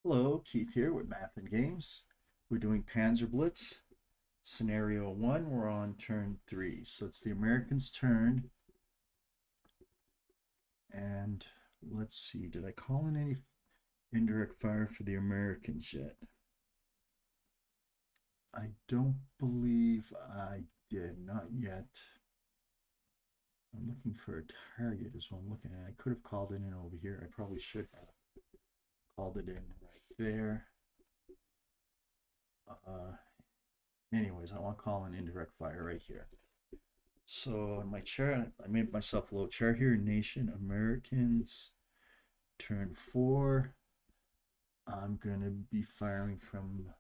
Hello, Keith here with Math and Games. We're doing Panzer Blitz. Scenario 1, we're on turn 3. So it's the Americans' turn. And let's see, did I call in any indirect fire for the Americans yet? I don't believe I did, not yet. I'm looking for a target is what I'm looking at. I could have called it in over here. I probably should have called it in right there. Anyways, I want to call an indirect fire right here. So in my chart, I made myself a little chart here. Nation Americans, turn 4. I'm going to be firing from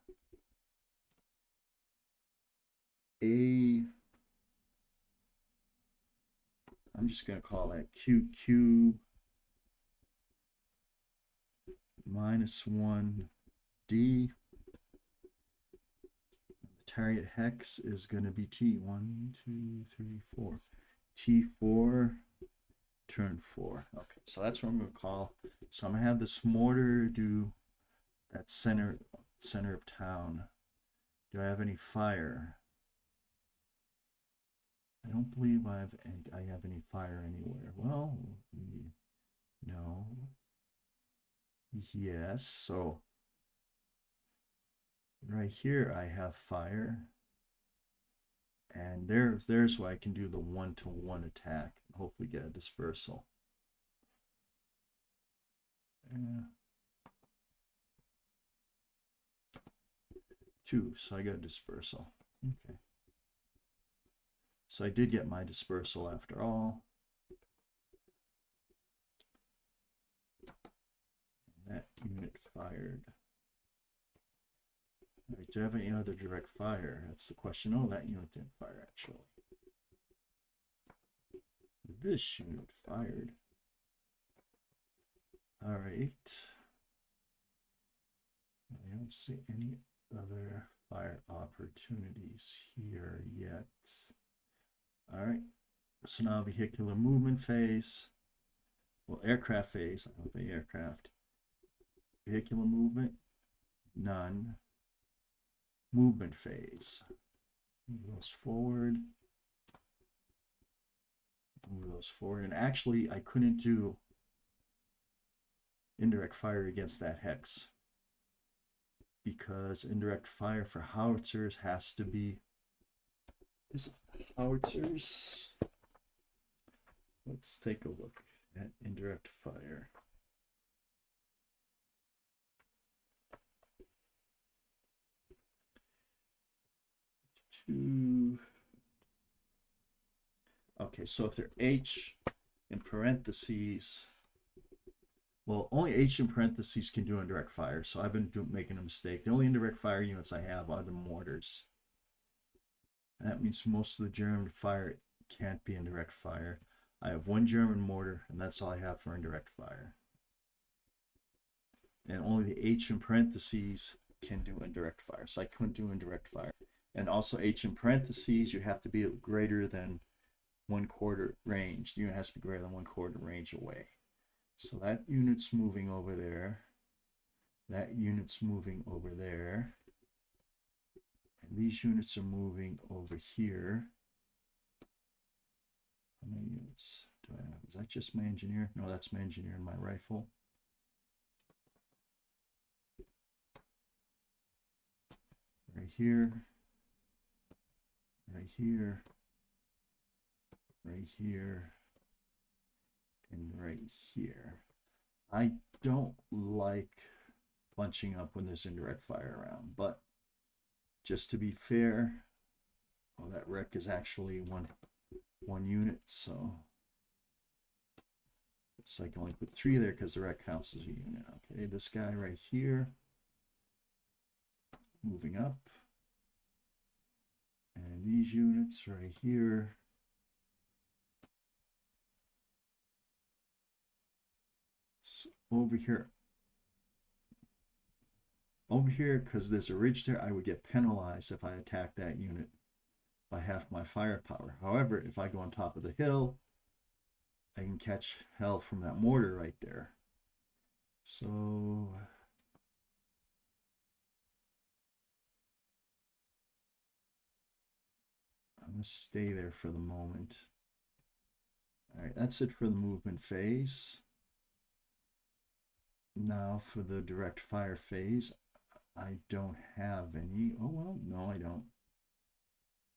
I'm just going to call that QQ -1D. Target hex is going to be T. 1, 2, 3, 4. T4, turn 4. Okay, so that's what I'm going to call. So I'm going to have this mortar do that center of town. Do I have any fire? I don't believe I have any fire anywhere. Well, no. Yes, so right here I have fire. And there's why I can do the 1-to-1 attack and hopefully get a dispersal. Yeah. 2, so I got a dispersal. Okay. So I did get my dispersal after all. And that unit fired. Right, do I have any other direct fire? That's the question. Oh, that unit didn't fire actually. This unit fired. All right. I don't see any other fire opportunities here yet. All right. So now vehicular movement phase. Well, aircraft phase. I don't have aircraft. Vehicular movement, none. Movement phase. Move those forward. Move those forward. And actually, I couldn't do indirect fire against that hex because indirect fire for howitzers has to be howitzers. Let's take a look at indirect fire. Okay, so if they're H in parentheses, well, only H in parentheses can do indirect fire, so I've been making a mistake. The only indirect fire units I have are the mortars. And that means most of the German fire can't be indirect fire. I have 1 German mortar, and that's all I have for indirect fire. And only the H in parentheses can do indirect fire, so I couldn't do indirect fire. And also H in parentheses, you have to be greater than 1/4 range. The unit has to be greater than 1/4 range away. So that unit's moving over there. That unit's moving over there. And these units are moving over here. How many units do I have? Is that just my engineer? No, that's my engineer and my rifle. Right here. Right here. Right here. And right here. I don't like bunching up when there's indirect fire around, but just to be fair, well, that wreck is actually one unit, so I can only put 3 there because the wreck counts as a unit. Okay, this guy right here, moving up, and these units right here. So over here, because there's a ridge there, I would get penalized if I attack that unit by half my firepower. However, if I go on top of the hill, I can catch hell from that mortar right there. So going to stay there for the moment. All right, that's it for the movement phase. Now for the direct fire phase, I don't have any. Oh, well, no, I don't.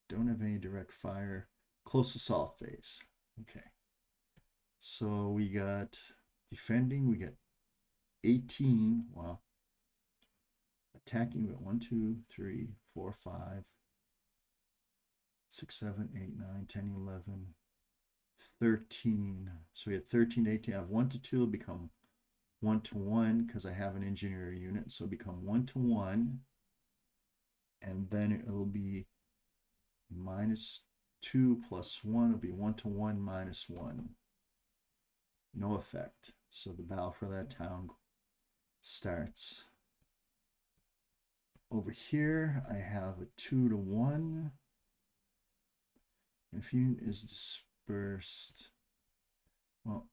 Don't have any direct fire. Close assault phase. Okay. So we got defending, we got 18. Wow. Attacking, we got 1, 2, 3, 4, 5, 6, 7, 8, 9, 10, 11, 13. So we had 13, 18. I have 1 to 2 will become 1 to 1 because I have an engineer unit. So it'll become 1 to 1. And then it'll be -2 plus 1 will be 1 to 1 minus 1. No effect. So the battle for that town starts. Over here, I have a 2 to 1. If unit is dispersed, well,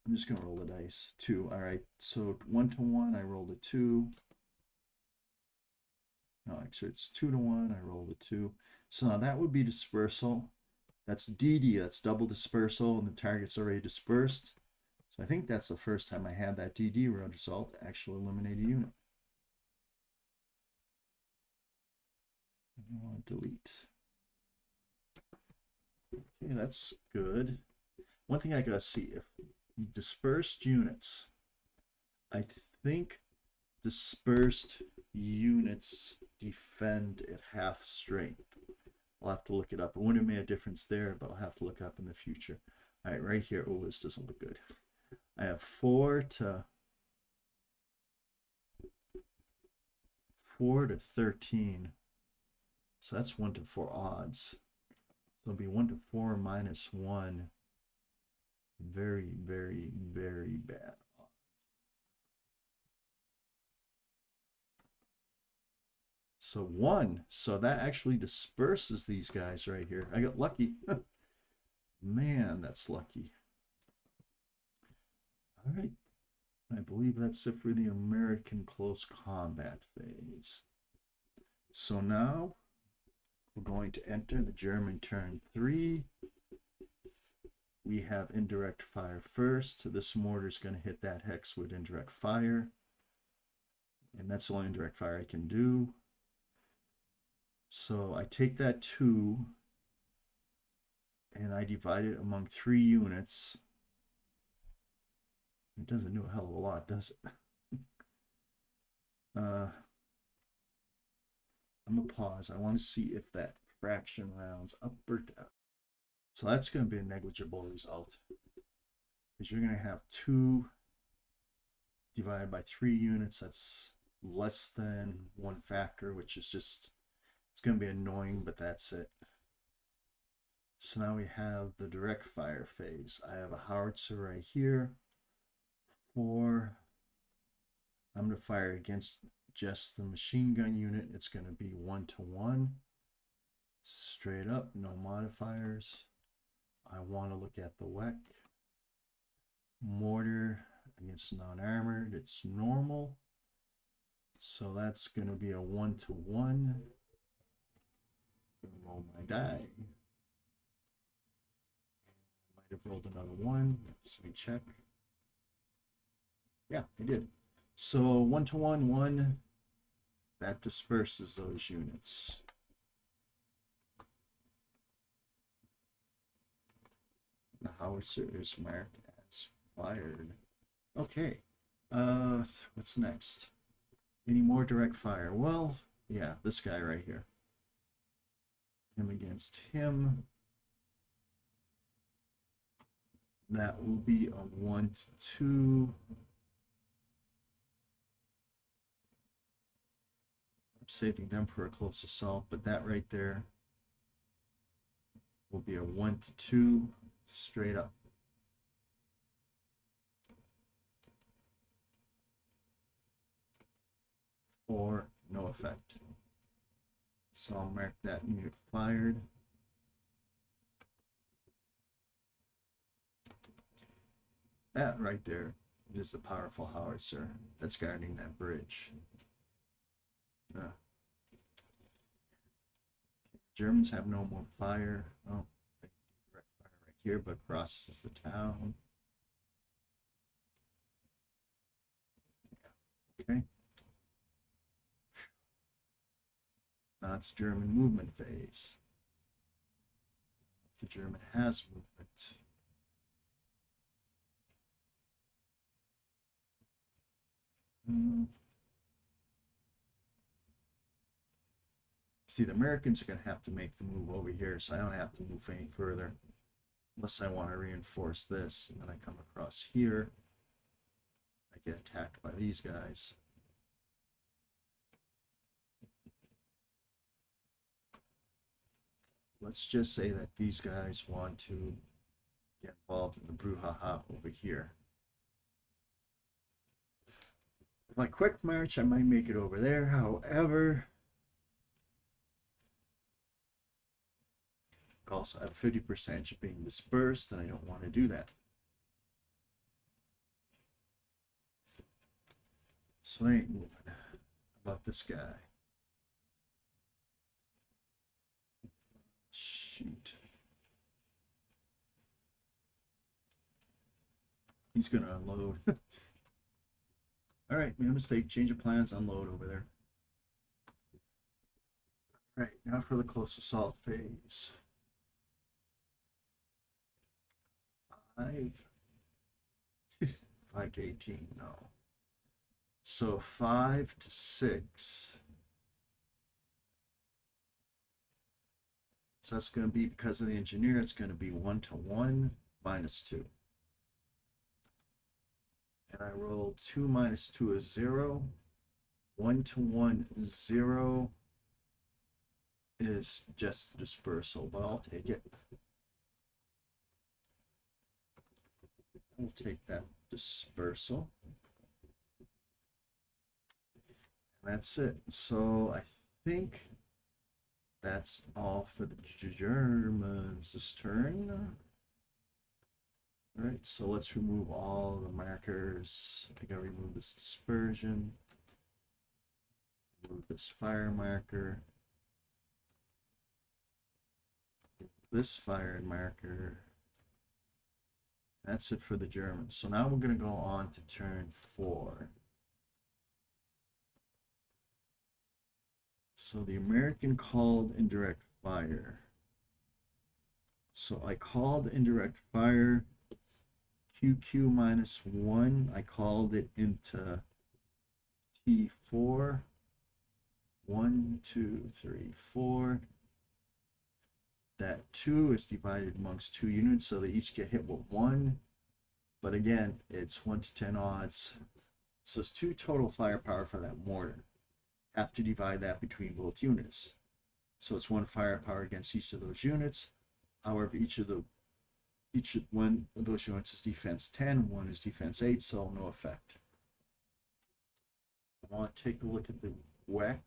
I'm just going to roll the dice. 2. All right. So 1 to 1, I rolled a 2. No, actually, it's 2 to 1. I rolled a 2. So now that would be dispersal. That's DD. That's double dispersal, and the target's already dispersed. So I think that's the first time I had that DD result actually eliminate a unit. Delete. Okay, that's good. One thing I gotta see, if dispersed units, I think dispersed units defend at half strength. I'll have to look it up. It wouldn't have made a difference there, but I'll have to look up in the future. All right, right here. Oh, this doesn't look good. I have 4 to 13. So that's 1 to 4 odds. So it'll be 1 to 4 minus 1. Very, very, very bad odds. So 1. So that actually disperses these guys right here. I got lucky. Man, that's lucky. All right. I believe that's it for the American close combat phase. So now we're going to enter the German turn 3. We have indirect fire first. This mortar is going to hit that hex with indirect fire. And that's the only indirect fire I can do. So I take that 2 and I divide it among 3 units. It doesn't do a hell of a lot, does it? I'm going to pause. I want to see if that fraction rounds up or down. So that's going to be a negligible result, because you're going to have 2 divided by 3 units. That's less than 1 factor, which is just, it's going to be annoying, but that's it. So now we have the direct fire phase. I have a howitzer right here. 4. I'm going to fire against just the machine gun unit. It's going to be 1 to 1. Straight up, no modifiers. I want to look at the WEC. Mortar against non-armored, it's normal. So that's going to be a 1 to 1. Roll my die. Might have rolled another 1. Let me check. Yeah, I did. So 1 to 1, 1. That disperses those units. The howitzer is marked as fired. Okay. What's next? Any more direct fire? Well, yeah, this guy right here. Him against him. That will be a 1 to 2. I'm saving them for a close assault, but that right there will be a 1 to 2 straight up. Or no effect. So I'll mark that unit fired. That right there is the powerful howitzer that's guarding that bridge. Germans have no more fire. Oh, they direct fire right here, but crosses the town. Okay. Now it's German movement phase. The German has movement. See, the Americans are going to have to make the move over here, so I don't have to move any further unless I want to reinforce this. And then I come across here. I get attacked by these guys. Let's just say that these guys want to get involved in the brouhaha over here. If I quick march, I might make it over there. However, I also have 50% being dispersed, and I don't want to do that. So I ain't moving. About this guy. Shoot. He's going to unload. All right, made a mistake. Change of plans, unload over there. All right, now for the close assault phase. 5 to 18, no. So 5 to 6. So that's going to be, because of the engineer, it's going to be 1 to 1 minus 2. And I roll 2 minus 2 is 0. 1 to 1 is 0 is just dispersal, but I'll take it. We'll take that dispersal. And that's it. So I think that's all for the Germans this turn. All right, so let's remove all the markers. I gotta remove this dispersion. Remove this fire marker. This fire marker. That's it for the Germans. So now we're going to go on to turn 4. So the American called indirect fire. So I called indirect fire QQ minus 1. I called it into T4. 1, 2, 3, 4. That 2 is divided amongst 2 units, so they each get hit with 1. But again, it's 1 to 10 odds. So it's 2 total firepower for that mortar. Have to divide that between both units. So it's 1 firepower against each of those units. However, each one of those units is defense 10, one is defense 8, so no effect. I want to take a look at the WEC.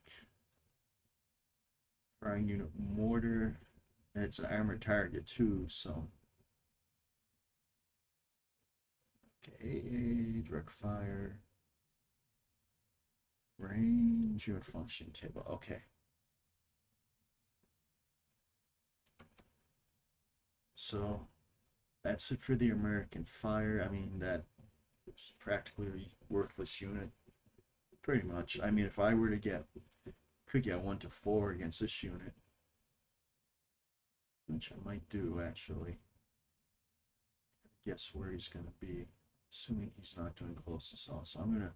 Firing unit mortar. And it's an armored target too, so. Okay, direct fire. Range, unit function table, okay. So that's it for the American fire. I mean, that's practically a worthless unit. Pretty much. I mean, if I were to could get 1 to 4 against this unit. Which I might do, actually. Guess where he's going to be. Assuming he's not doing close assault. So I'm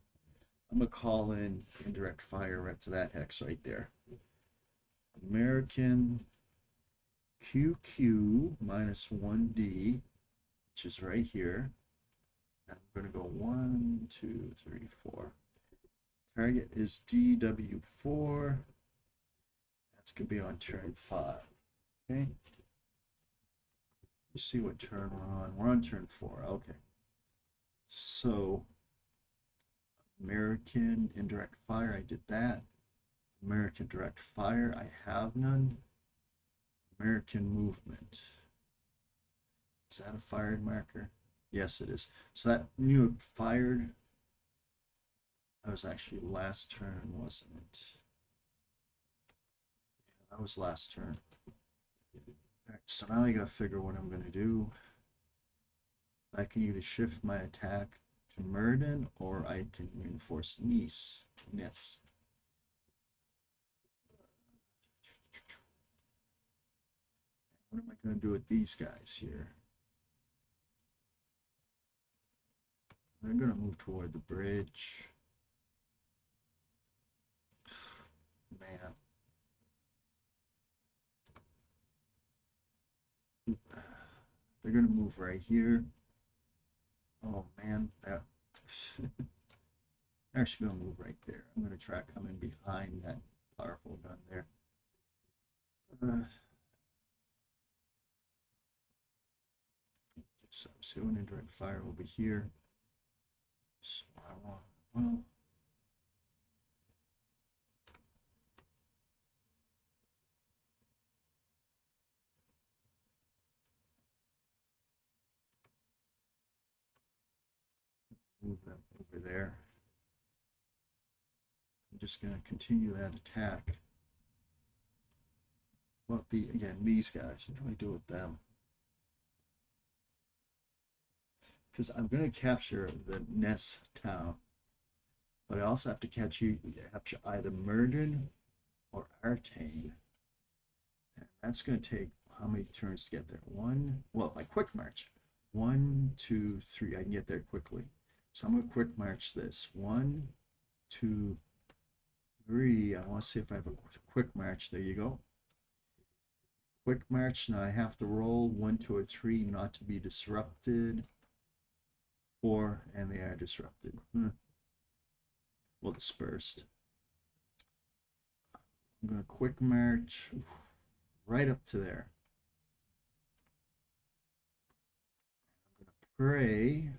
gonna call in indirect fire right to that hex right there. American QQ minus 1D, which is right here. And I'm gonna go 1, 2, 3, 4. Target is DW4. That's gonna be on turn 5. Okay. Let's see what turn we're on. We're on turn 4. Okay. So American indirect fire, I did that. American direct fire, I have none. American movement. Is that a fired marker? Yes, it is. So that unit fired. That was actually last turn, wasn't it? That was last turn. Alright, so now I gotta figure what I'm gonna do. I can either shift my attack to Murden or I can reinforce Ness. What am I gonna do with these guys here? They're gonna move toward the bridge. Man. They're gonna move right here. Oh man, that they're actually gonna move right there. I'm gonna try coming behind that powerful gun there. So I'm doing indirect fire over here. So I want, well, move them over there. I'm just going to continue that attack. Well, again, these guys, what do I do with them? Because I'm going to capture the Ness town. But I also have to capture either Murden or Artane. And that's going to take how many turns to get there? One, well, my quick march. 1, 2, 3. I can get there quickly. So I'm going to quick march this. 1, 2, 3. I want to see if I have a quick march. There you go. Quick march. Now I have to roll 1, 2, or 3 not to be disrupted. 4, and they are disrupted. Well, dispersed. I'm going to quick march right up to there. I'm going to pray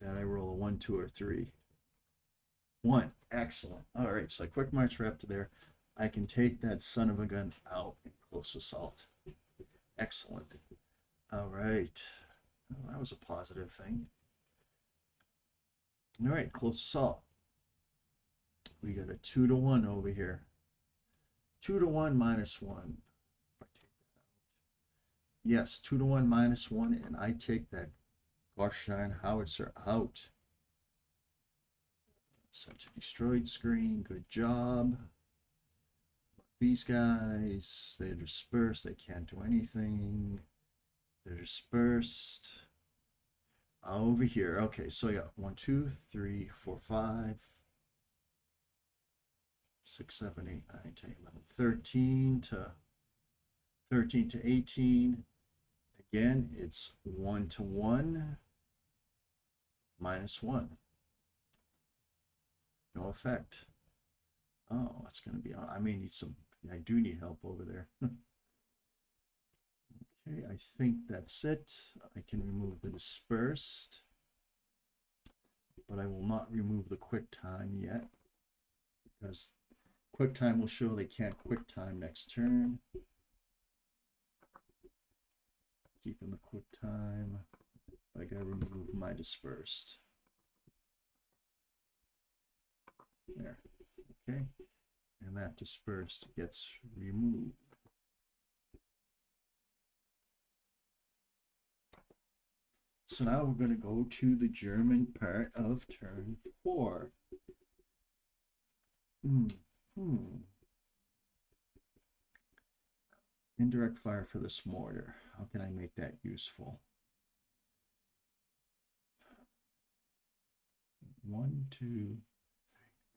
that I roll a 1, 2, or 3. 1. Excellent. All right, so I quick march right up to there. I can take that son of a gun out in close assault. Excellent. All right. Well, that was a positive thing. All right, close assault. We got a 2 to 1 over here. 2 to 1 minus 1. If I take that out. Yes, 2 to 1 minus 1, and I take that Goshine howitzer out. Such a destroyed screen. Good job. These guys, they're dispersed. They can't do anything. They're dispersed. Over here. Okay, so I got 1, 2, 3, 4, 5, 6, 7, 8, 9, 10, 11, 13 to 18. Again, it's 1 to 1 minus 1. No effect. Oh, that's going to be, I may need some, I do need help over there. Okay, I think that's it. I can remove the dispersed, but I will not remove the quick time yet, because quick time will show they can't quick time next turn. Keeping the quick time. I gotta remove my dispersed. There. Okay. And that dispersed gets removed. So now we're going to go to the German part of turn 4. Indirect fire for this mortar. How can I make that useful? 1, 2,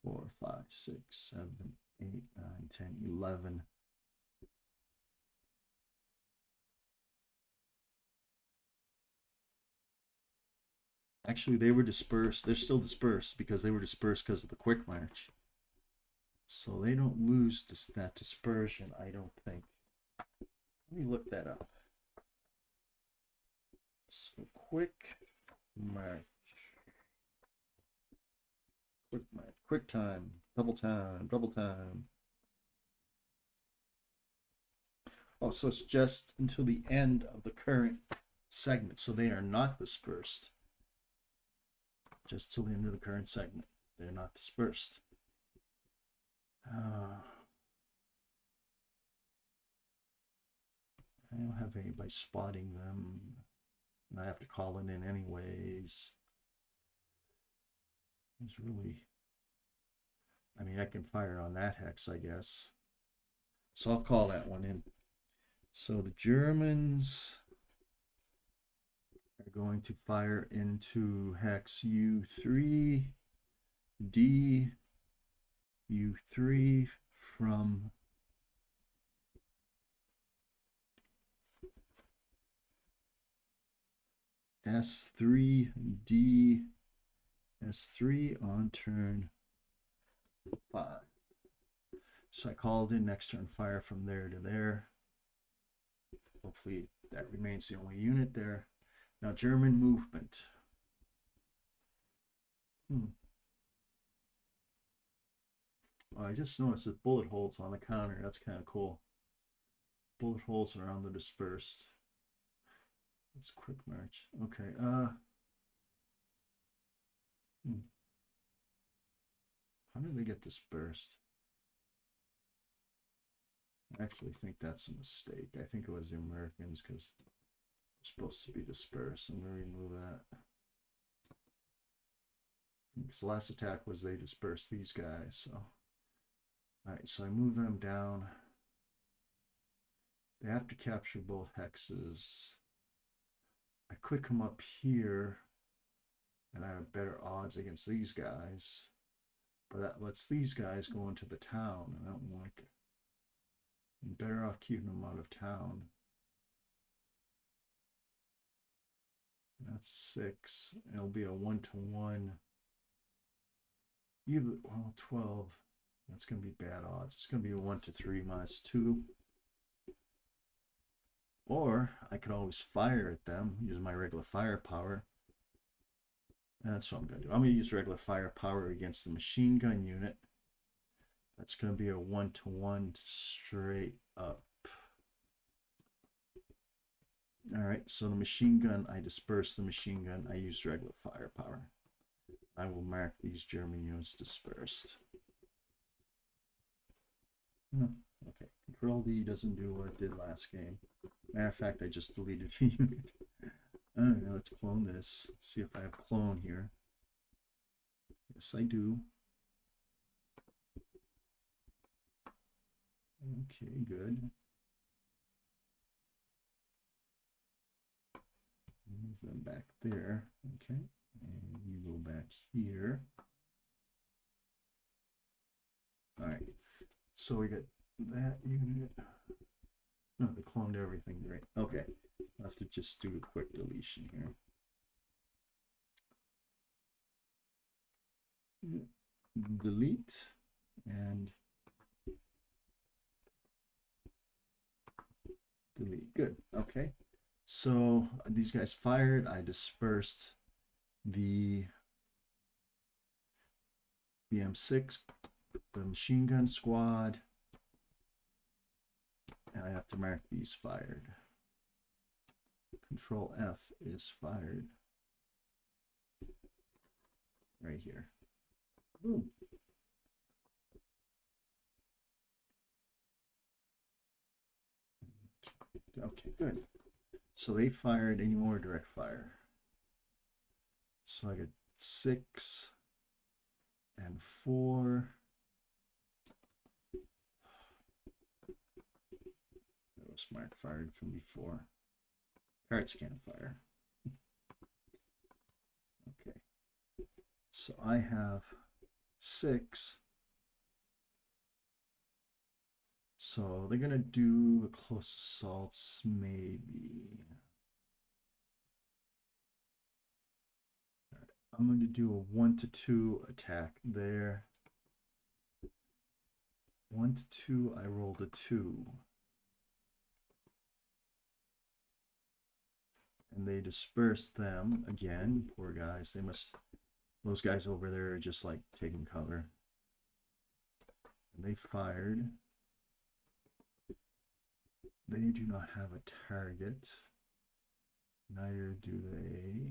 4, 5, 6, 7, 8, 9, 10, 11. Actually, they were dispersed. They're still dispersed because they were dispersed because of the quick march. So they don't lose that dispersion, I don't think. Let me look that up. So quick march. Quick march. Quick time. Double time. Double time. Oh, so it's just until the end of the current segment. So they are not dispersed. Just till the end of the current segment. They're not dispersed. I don't have anybody spotting them. And I have to call it in anyways. It's really, I mean, I can fire on that hex, I guess. So I'll call that one in. So the Germans are going to fire into hex U3, D, U3 from S3, D, S3 on turn 5. So I called in next turn fire from there to there. Hopefully that remains the only unit there. Now German movement. Oh, I just noticed that bullet holes on the counter. That's kind of cool. Bullet holes around the dispersed. It's quick march. Okay. How did they get dispersed? I actually think that's a mistake. I think it was the Americans because they're supposed to be dispersed. I'm going to remove that. Because the last attack was they dispersed these guys. So, all right, so I move them down. They have to capture both hexes. I could come up here and I have better odds against these guys. But that lets these guys go into the town. I don't like it. I'm better off keeping them out of town. That's 6. It'll be a 1-to-1. Either, well, 12. That's going to be bad odds. It's going to be a 1-to-3 -2. Or I could always fire at them using my regular firepower. That's what I'm going to do. I'm going to use regular firepower against the machine gun unit. That's going to be a 1-to-1 straight up. All right, so the machine gun, I disperse the machine gun. I use regular firepower. I will mark these German units dispersed. Okay, Control D doesn't do what it did last game. Matter of fact, I just deleted a unit. All right, let's clone this. Let's see if I have clone here. Yes, I do. Okay, good. Move them back there. Okay, and you go back here. All right, so we got that unit. No, they cloned everything, right? Okay, I'll have to just do a quick deletion here. Delete and delete. Good. Okay. So these guys fired. I dispersed the M6, the machine gun squad, and I have to mark these fired. Control F is fired. Right here. Boom. Okay, good. So they fired any more direct fire. So I got 6 and 4. That was smart, fired from before. Cards can't fire. Okay. So I have 6. So they're gonna do a close assaults, maybe. Right. I'm going to do a 1-to-2 attack there. 1-to-2, I rolled a 2. And they dispersed them again. Poor guys. They must, those guys over there are just like taking cover. And they fired. They do not have a target. Neither do they.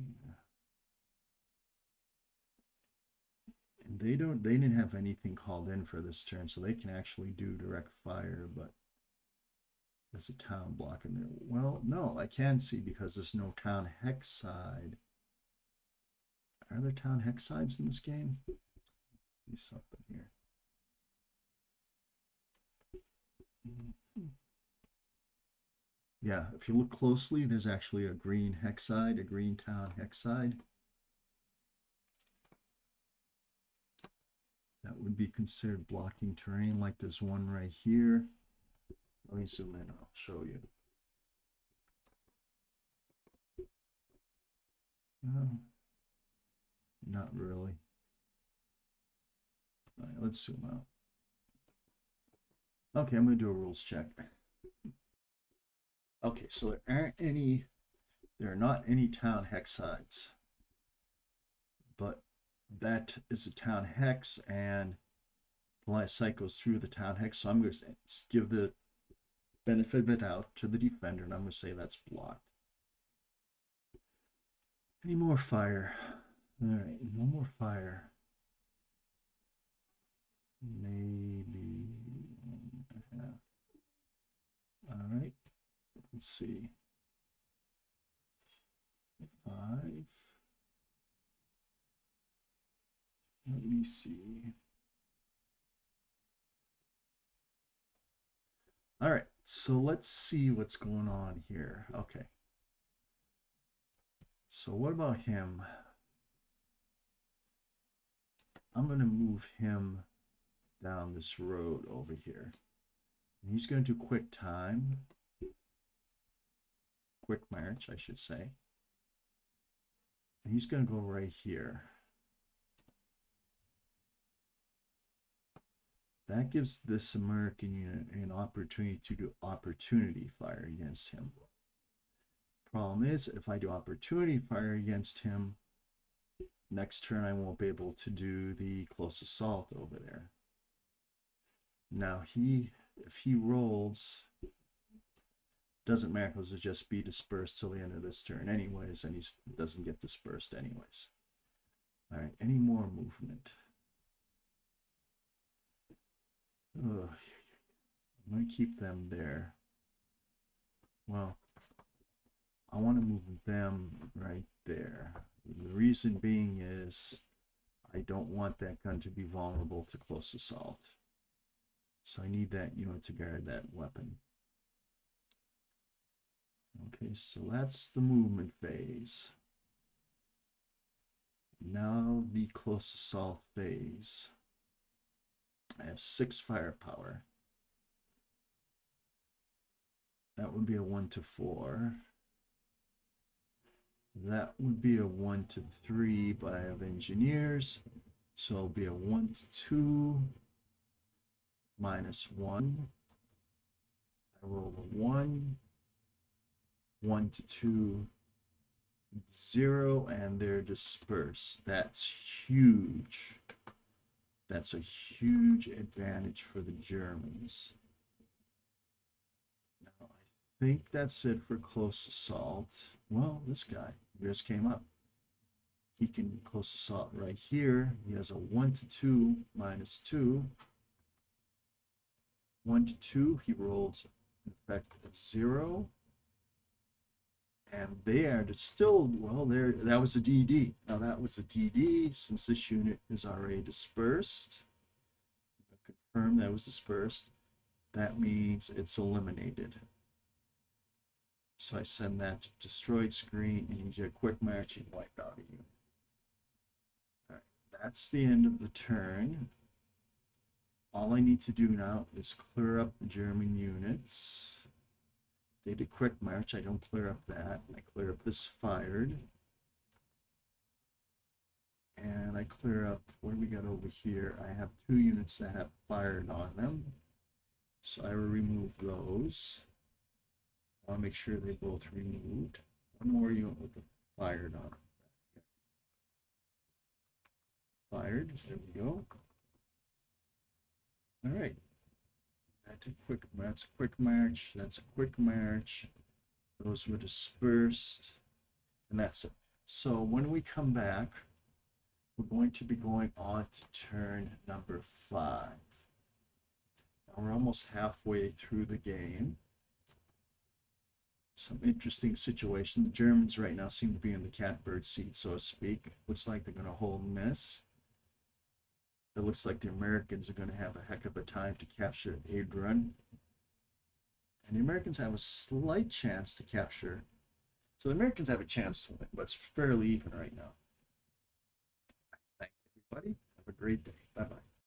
And they didn't have anything called in for this turn, so they can actually do direct fire, but There's a town block in there. Well, no, I can see because there's no town hex side. Are there town hex sides in this game? See something here. Yeah, if you look closely, there's actually a green hex side, a green town hex side. That would be considered blocking terrain, like this one right here. Let me zoom in, I'll show you. Not really. All right, let's zoom out. Okay, I'm going to do a rules check. Okay, so there are not any town hex sides, but that is a town hex, and the line of sight goes through the town hex. So I'm going to give the benefit of it out to the defender, and I'm going to say that's blocked. Any more fire? All right, no more fire. Maybe 1.5. All right, let's see. 5. Let me see. All right, so let's see what's going on here. Okay. So what about him? I'm going to move him down this road over here. And he's going to do quick march, I should say. And he's going to go right here. That gives this American unit an opportunity to do opportunity fire against him. Problem is, if I do opportunity fire against him, next turn I won't be able to do the close assault over there. Now if he rolls, doesn't matter because it'll just be dispersed till the end of this turn anyways, and he doesn't get dispersed anyways. All right, any more movement? Ugh. I'm going to keep them there. Well, I want to move them right there. The reason being is I don't want that gun to be vulnerable to close assault. So I need that unit to guard that weapon. Okay, so that's the movement phase. Now the close assault phase. I have 6 firepower. That would be a 1 to 4. That would be a 1 to 3, but I have engineers. So it'll be a 1 to 2 minus 1. I roll a 1. 1 to 2, 0, and they're dispersed. That's huge. That's a huge advantage for the Germans. Now, I think that's it for close assault. Well, this guy just came up. He can close assault right here. He has a 1 to 2 minus 2. 1 to 2, he rolls, in fact, a 0. And they are still, well, there. That was a DD. Now that was a DD, since this unit is already dispersed. Confirm that was dispersed. That means it's eliminated. So I send that to destroyed screen, and you get a quick match and wipe out a unit. All right, that's the end of the turn. All I need to do now is clear up the German units. They did quick march. I don't clear up that. I clear up this fired. And I clear up, what do we got over here? I have 2 units that have fired on them. So I will remove those. I'll make sure they both removed. One more unit with the fired on. Fired. There we go. All right. That's a quick march. That's a quick march. Those were dispersed. And that's it. So when we come back, we're going to be going on to turn number 5. Now we're almost halfway through the game. some interesting situation. The Germans right now seem to be in the catbird seat, so to speak. Looks like they're going to hold miss. It looks like the Americans are going to have a heck of a time to capture Adrian. And the Americans have a slight chance to capture. So the Americans have a chance to win, but it's fairly even right now. Thank you, everybody. Have a great day. Bye-bye.